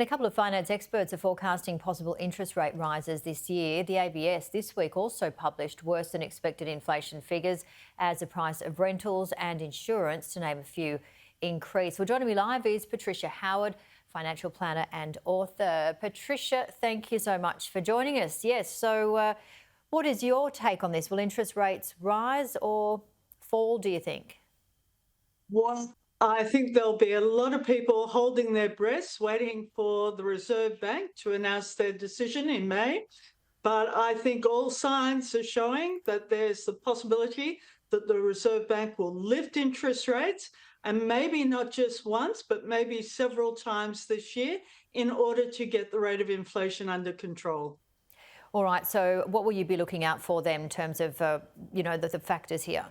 A couple of finance experts are forecasting possible interest rate rises this year. The ABS this week also published worse than expected inflation figures as the price of rentals and insurance, to name a few, increase. Well, joining me live is Patricia Howard, financial planner and author. Patricia, thank you so much for joining us. Yes, so what is your take on this? Will interest rates rise or fall, do you think? Well, I think there'll be a lot of people holding their breaths, waiting for the Reserve Bank to announce their decision in May. But I think all signs are showing that there's the possibility that the Reserve Bank will lift interest rates, and maybe not just once, but maybe several times this year, in order to get the rate of inflation under control. All right, so what will you be looking out for then in terms of, the factors here?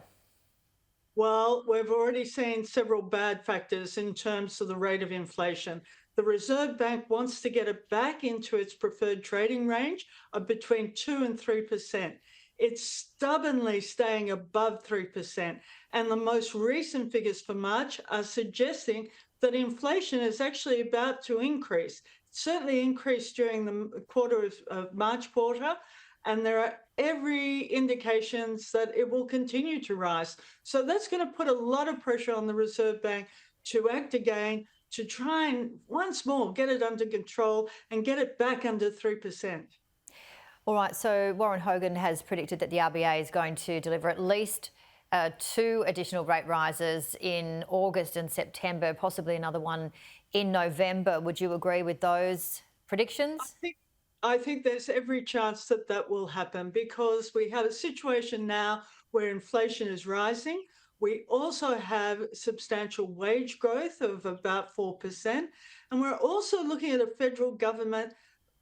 Well, we've already seen several bad factors in terms of the rate of inflation. The Reserve Bank wants to get it back into its preferred trading range of between 2 and 3%. It's stubbornly staying above 3%. And the most recent figures for March are suggesting that inflation is actually about to increase. It certainly increased during the March quarter, and there are every indications that it will continue to rise. So that's going to put a lot of pressure on the Reserve Bank to act again, to try and once more get it under control and get it back under 3%. All right, so Warren Hogan has predicted that the RBA is going to deliver at least two additional rate rises in August and September, possibly another one in November. Would you agree with those predictions? I think there's every chance that that will happen because we have a situation now where inflation is rising. We also have substantial wage growth of about 4%. And we're also looking at a federal government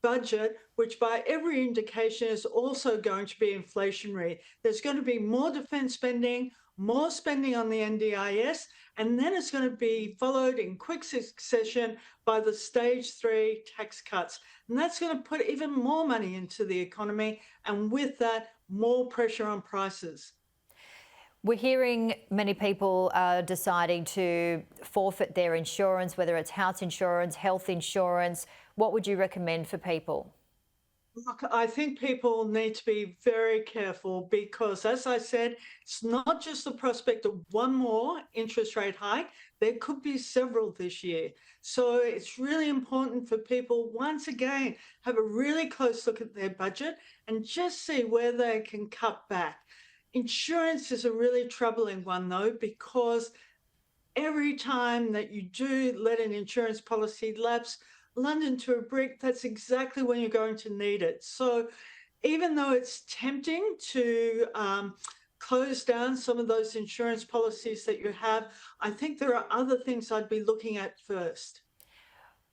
budget, which by every indication is also going to be inflationary. There's going to be more defence spending, more spending on the NDIS, and then it's going to be followed in quick succession by the stage 3 tax cuts. And that's going to put even more money into the economy, and with that, more pressure on prices. We're hearing many people are deciding to forfeit their insurance, whether it's house insurance, health insurance. What would you recommend for people? Look, I think people need to be very careful because, as I said, it's not just the prospect of one more interest rate hike. There could be several this year. So it's really important for people, once again, have a really close look at their budget and just see where they can cut back. Insurance is a really troubling one, though, because every time that you do let an insurance policy lapse, London to a brick, that's exactly when you're going to need it. So even though it's tempting to close down some of those insurance policies that you have, I think there are other things I'd be looking at first.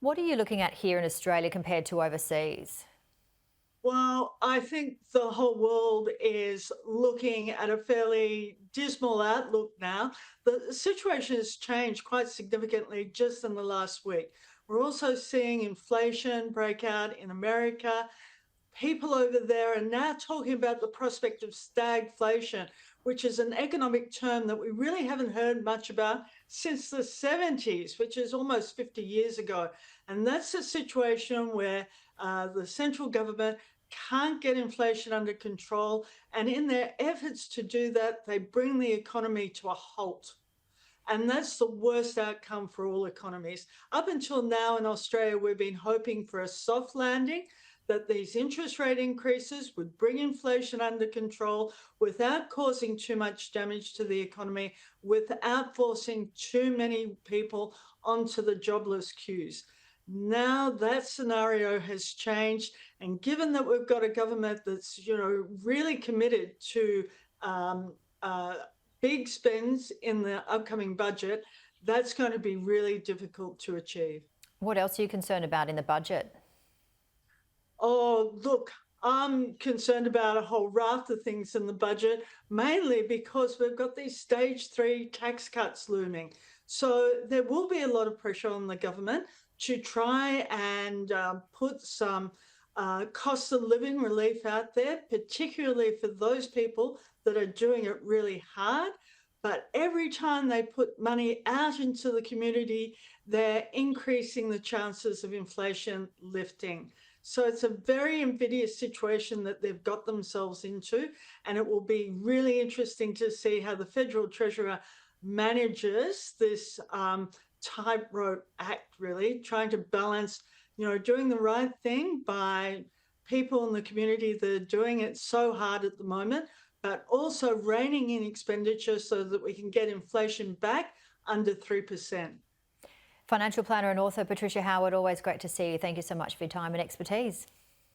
What are you looking at here in Australia compared to overseas? Well, I think the whole world is looking at a fairly dismal outlook now. The situation has changed quite significantly just in the last week. We're also seeing inflation break out in America. People over there are now talking about the prospect of stagflation, which is an economic term that we really haven't heard much about since the 70s, which is almost 50 years ago. And that's a situation where the central government can't get inflation under control. And in their efforts to do that, they bring the economy to a halt. And that's the worst outcome for all economies. Up until now in Australia, we've been hoping for a soft landing, that these interest rate increases would bring inflation under control without causing too much damage to the economy, without forcing too many people onto the jobless queues. Now that scenario has changed, and given that we've got a government that's, really committed to big spends in the upcoming budget, that's going to be really difficult to achieve. What else are you concerned about in the budget? Oh, look, I'm concerned about a whole raft of things in the budget, mainly because we've got these stage 3 tax cuts looming. So there will be a lot of pressure on the government to try and put some cost of living relief out there, particularly for those people that are doing it really hard. But every time they put money out into the community, they're increasing the chances of inflation lifting. So it's a very invidious situation that they've got themselves into, and it will be really interesting to see how the Federal Treasurer manages this tightrope act, really trying to balance, doing the right thing by people in the community that are doing it so hard at the moment, but also reining in expenditure so that we can get inflation back under 3%. Financial planner and author Patricia Howard, always great to see you. Thank you so much for your time and expertise.